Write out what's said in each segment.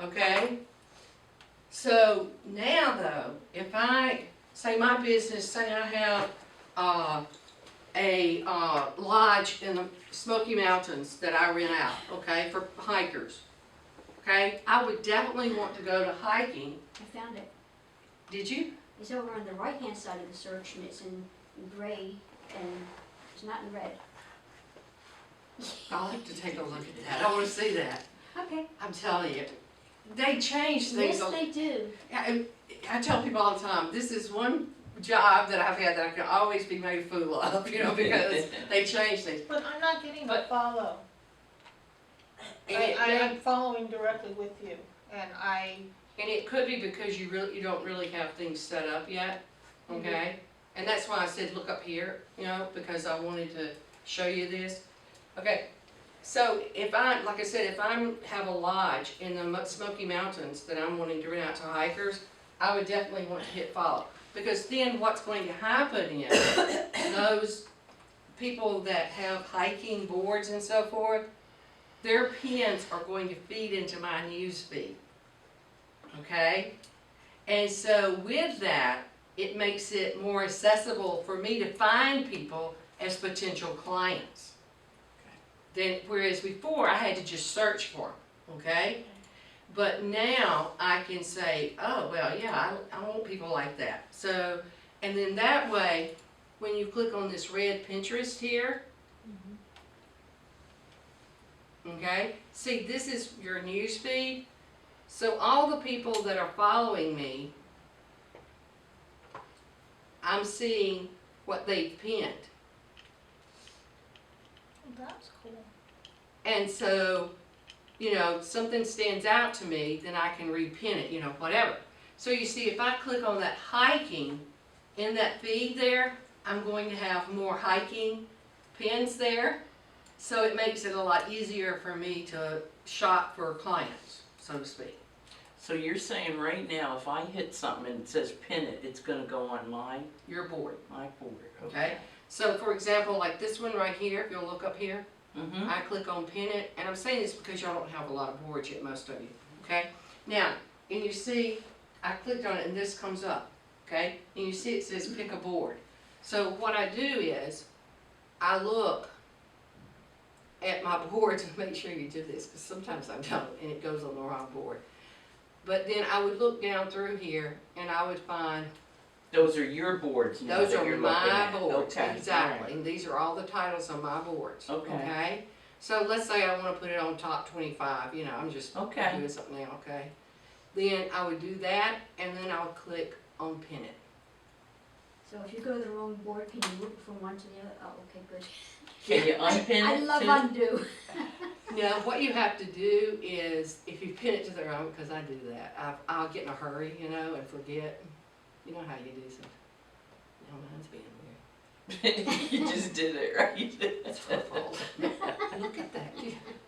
okay? So now though, if I, say my business, say I have a lodge in the Smoky Mountains that I rent out, okay, for hikers, okay? I would definitely want to go to hiking. I found it. Did you? It's over on the right-hand side of the search, and it's in gray, and it's not in red. I'll have to take a look at that. I want to see that. Okay. I'm telling you, they change things. Yes, they do. I tell people all the time, this is one job that I've had that I can always be made a fool of, you know, because they change things. But I'm not getting the follow. I'm following directly with you, and it could be because you don't really have things set up yet, okay? And that's why I said look up here, you know, because I wanted to show you this. Okay, so if like I said, if I have a lodge in the Smoky Mountains that I'm wanting to rent out to hikers, I would definitely want to hit follow. Because then what's going to happen is those people that have hiking boards and so forth, their pins are going to feed into my news feed, okay? And so with that, it makes it more accessible for me to find people as potential clients. Then, whereas before I had to just search for them, okay? But now I can say, oh, well, yeah, I want people like that. So, and then that way, when you click on this red Pinterest here, okay, see, this is your news feed. So all the people that are following me, I'm seeing what they've pinned. that's cool. And so, you know, something stands out to me, then I can repin it, you know, whatever. So you see, if I click on that hiking in that feed there, I'm going to have more hiking pins there. So it makes it a lot easier for me to shop for clients, so to speak. So you're saying right now, if I hit something and it says pin it, it's gonna go on Your board, my board, okay? So for example, like this one right here, if you'll look up here, Mm-hmm. I click on pin it, and I'm saying this because y'all don't have a lot of boards yet, most of you, okay? Now, and you see, I clicked on it and this comes up, okay? And you see it says pick a board. So what I do is, I look at my boards and make sure you do this, because sometimes I don't, and it goes on the wrong board. But then I would look down through here, and I would find, Those are your boards now those that are you're my looking at. boards, Okay, exactly, alright. and these are all the titles on my boards, Okay. okay? So let's say I want to put it on top 25, you know, I'm just Okay. doing something now, okay? Then I would do that, and then I would click on pin it. So if you go to the wrong board, can you move from one to the other? Oh, okay, good. Can you unpin I it love too? undo. Now, what you have to do is, if you pin it to the wrong, because I do that, I'll get in a hurry, you know, and forget. You know how you do something. Now mine's being weird. You just did it, right? It's her fault. Look at that.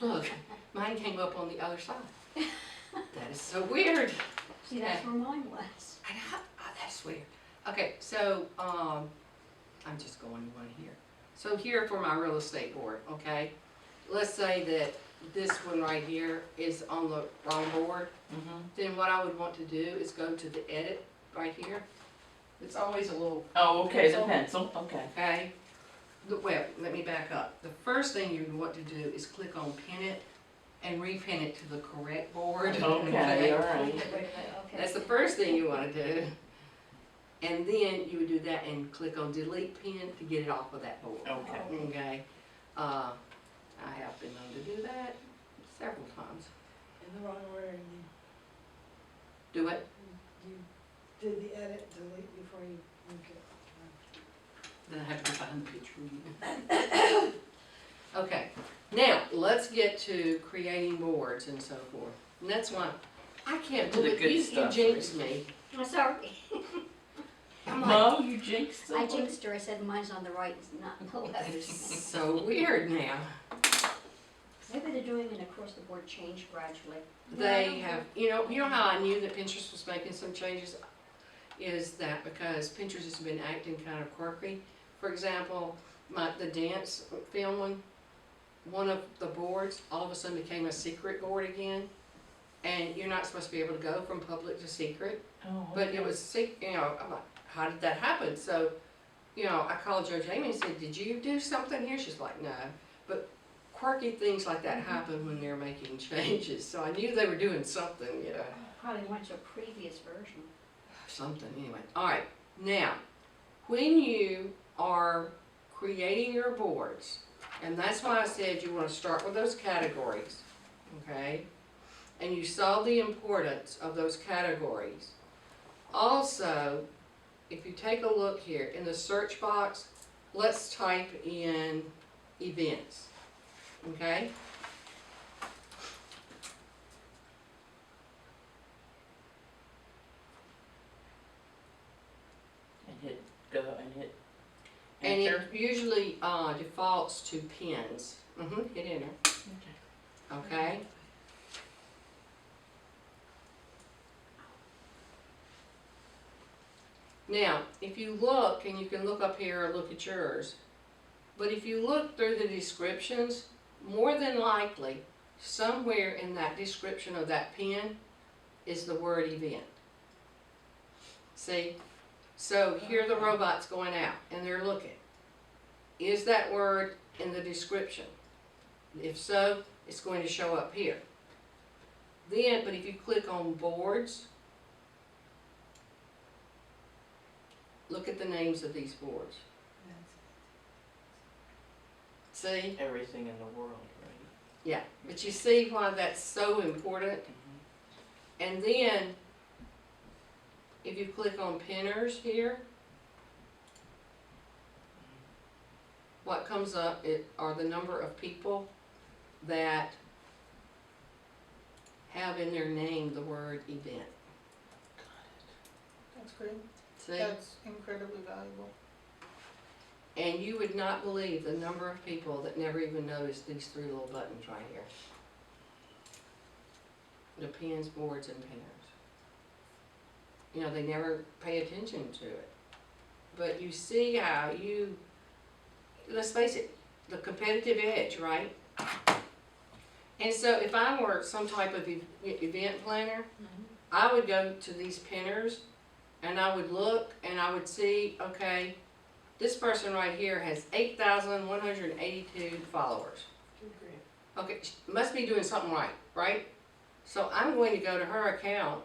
Look, mine came up on the other side. That is so weird. See, that's where mine was. That's weird. Okay, so I'm just going one here. So here for my real estate board, okay? Let's say that this one right here is on the wrong board. Mm-hmm. Then what I would want to do is go to the edit right here. It's always a little, Oh, okay, the Pencil. pencil, okay. okay? Well, let me back up. The first thing you want to do is click on pin it and repin it to the correct board. Okay, all right. Okay. That's the first thing you want to do. And then you would do that and click on delete pin to get it off of that board. Okay. Okay. I have been known to do that several times. In the wrong order, Do it. you did the edit, delete before you moved it. Then I have to go find the picture. Okay. Now let's get to creating boards and so forth. And that's why I can't To the believe good you stuff, jinxed me. I'm sorry. I'm like, No, you jinxed I it. jinxed her. I said mine's on the right, it's not on the that is left. so weird now. Maybe they're doing an across-the-board change gradually. They have, you know how I knew that Pinterest was making some changes? Is that because Pinterest has been acting kind of quirky. For example, the dance film one of the boards all of a sudden became a secret board again. and you're not supposed to be able to go from public to secret. Oh, But okay. it was, I'm like, how did that happen? So, I called Judge Amy and said, did you do something here? She's like, no. But quirky things like that happen when they're making changes. So I knew they were doing something, Probably went to a previous version. something anyway. All right, now, when you are creating your boards, and that's why I said you want to start with those categories, okay? And you saw the importance of those categories. Also, if you take a look here in the search box, let's type in events, okay? And hit go and hit And enter. it usually defaults to pins. Hit enter, Okay. okay? Now, if you look, and you can look up here or look at yours, but if you look through the descriptions, more than likely, somewhere in that description of that pin is the word event. See? So here the robot's going out, and they're looking. Is that word in the description? If so, it's going to show up here. Then, but if you click on boards, look at the names of these boards. See? Everything in the world, right? Yeah, but you see why that's so important? And then, if you click on pinners here, what comes up are the number of people that have in their name the word event. That's great. See? That's incredibly valuable. And you would not believe the number of people that never even noticed these three little buttons right here. The pins, boards, and pinners. They never pay attention to it. But you see how let's face it, the competitive edge, right? And so if I were some type of event planner, I would go to these pinners and I would look and I would see, okay, this person right here has 8,182 followers. Okay, she must be doing something right, right? So I'm going to go to her account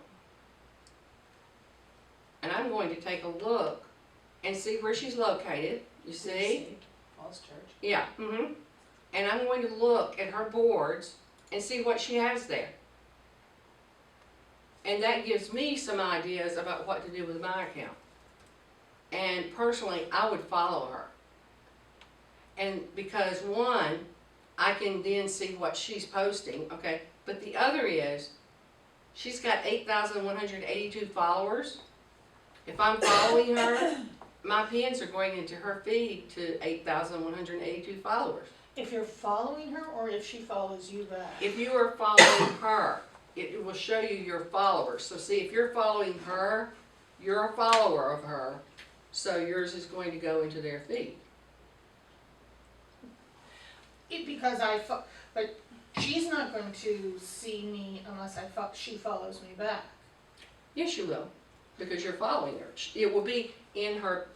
and I'm going to take a look and see where she's located. You see? Falls Church. Yeah. And I'm going to look at her boards and see what she has there. And that gives me some ideas about what to do with my account. And personally, I would follow her. And because one, I can then see what she's posting, okay? But the other is, she's got 8,182 followers. If I'm following her, my pins are going into her feed to 8,182 followers. If you're following her or if she follows you back? If you are following her, it will show you your followers. So see, if you're following her, you're a follower of her, so yours is going to go into their feed. Because but she's not going to see me unless she follows me back. Yes, you will, because you're following her. It will be in her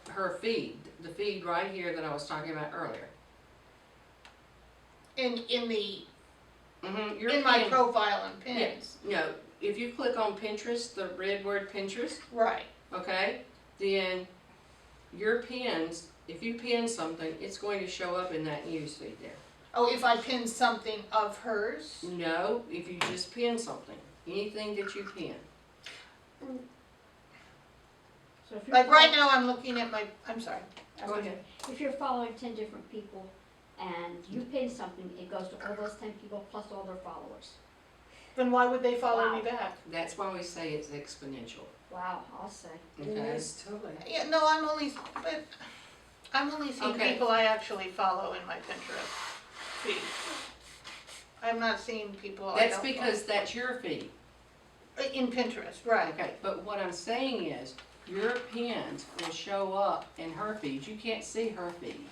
feed, the feed right here that I was talking about earlier. In the Your in my pin- profile and pins. Yes. No, if you click on Pinterest, the red word Pinterest, Right. okay, then your pins, if you pin something, it's going to show up in that news feed there. Oh, if I pin something of hers? No, if you just pin something, anything that you pin. So if you're Like right follow- now I'm looking at I'm sorry. Go ahead. If you're following 10 different people and you pin something, it goes to all those 10 people plus all their followers. Then why would they follow me Wow. back? That's why we say it's exponential. Wow, I'll say. It Okay. is, totally. Yeah, no, I'm only seeing Okay. people I actually follow in my Pinterest feed. I'm not seeing people I That's don't because that's your feed. follow. In Pinterest, right. Okay, but what I'm saying is, your pins will show up in her feed. You can't see her feed,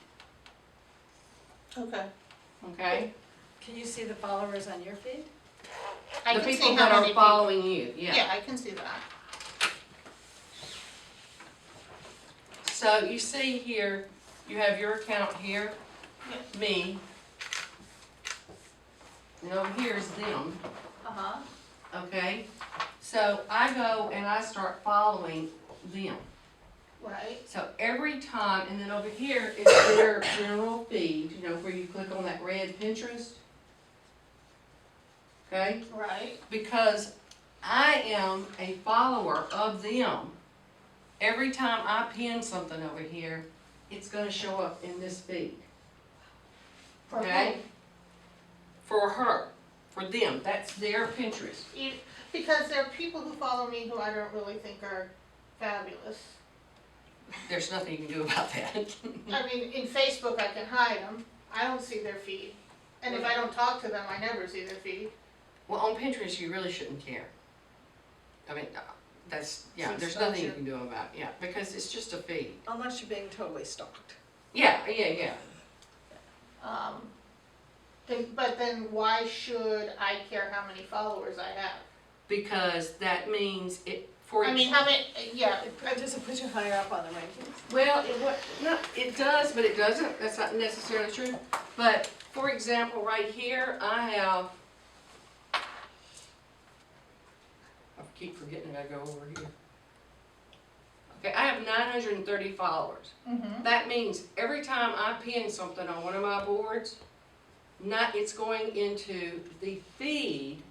Okay. okay? Can you see the followers on your feed? I The can people see how that are many following you, people. yeah. Yeah, I can see that. So you see here, you have your account here, me. And over here is them, Uh-huh. okay? So I go and I start following them. Right, So every time, and then over here is their general feed, you know, where you click on that red Pinterest. Okay? right. Because I am a follower of them. Every time I pin something over here, it's gonna show up in this feed. For Okay? For her, for them, that's their Pinterest. Because there are people who follow me who I don't really think are fabulous. There's nothing you can do about that. I mean, in Facebook I can hide them, I don't see their feed. And if I don't talk to them, I never see their feed. Well, on Pinterest, you really shouldn't care. I mean, that's, yeah, Since there's that's nothing you your- can do about it, yeah, because it's just a feed. Unless you're being totally stalked. Yeah, yeah, yeah. But then why should I care how many followers I have? Because that means it, for. I mean, how many, yeah, Does it put you higher up on the rankings? Well, no, it does, but it doesn't, that's not necessarily true. But, for example, right here, I have, I keep forgetting I go over here. Okay, I have 930 followers. mm-hmm, That means every time I pin something on one of my boards, it's going into the feed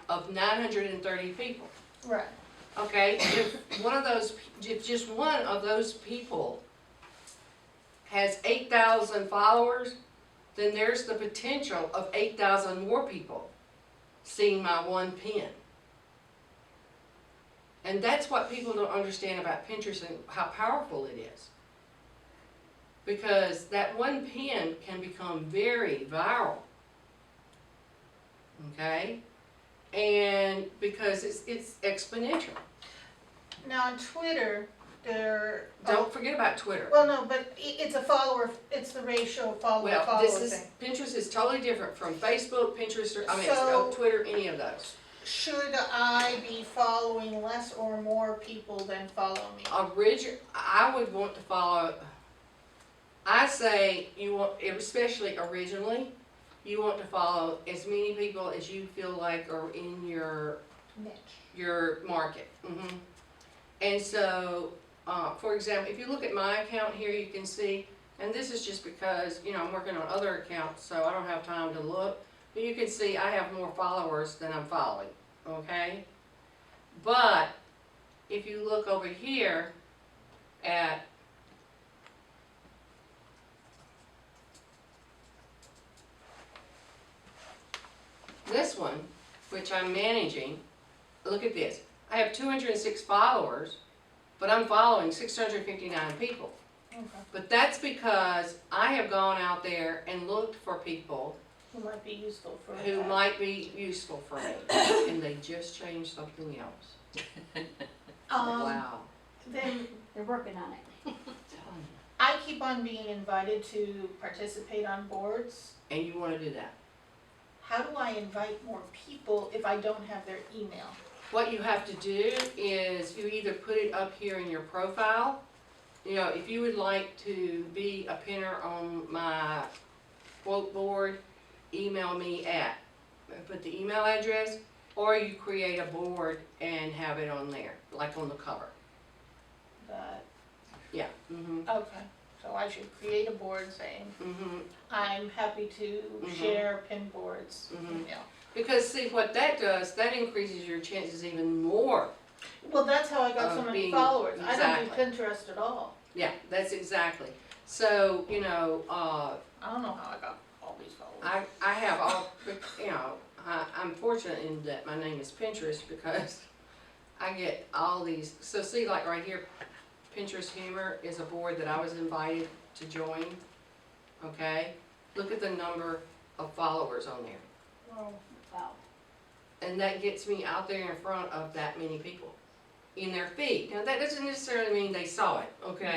of 930 people. right, Okay, if just one of those people has 8,000 followers, then there's the potential of 8,000 more people seeing my one pin. And that's what people don't understand about Pinterest and how powerful it is. Because that one pin can become very viral. Okay? And because it's exponential. now on Twitter, there. Don't forget about Twitter. Well, no, but it's a follower, it's the ratio of follower Well, this follower is, thing. Pinterest is totally different from Facebook, Pinterest, or, So- Twitter, any of those. Should I be following less or more people than follow me? I would want to follow, I say you want, especially originally, you want to follow as many people as you feel like are in your market. And so, for example, if you look at my account here, you can see, and this is just because, you know, I'm working on other accounts, so I don't have time to look. But you can see I have more followers than I'm following, okay? But if you look over here at this one, which I'm managing, look at this. I have 206 followers, but I'm following 659 people. Okay. But that's because I have gone out there and looked for people Who might be useful for who that. might be useful for me, and they just changed something else. Wow. Then They're working on it. I keep on being invited to participate on boards. And you want to do that. How do I invite more people if I don't have their email? What you have to do is you either put it up here in your profile. You know, if you would like to be a pinner on my quote board, email me at, put the email address, or you create a board and have it on there, like on the cover. But, Yeah. okay, so I should create a board saying, I'm happy to Mhm. share pin boards, Mhm. email. Because see, what that does, that increases your chances even more. Well, that's how I got so Of many being- followers. I don't do exactly. Pinterest at all. Yeah, that's exactly. So, you know, I don't know how I got all these followers. I have all, you know, I'm fortunate in that my name is Pinterest because I get all these, so see like right here, Pinterest Humor is a board that I was invited to join, okay? Look at the number of followers on there. Oh. Wow. And that gets me out there in front of that many people in their feed. Now, that doesn't necessarily mean they saw it, okay?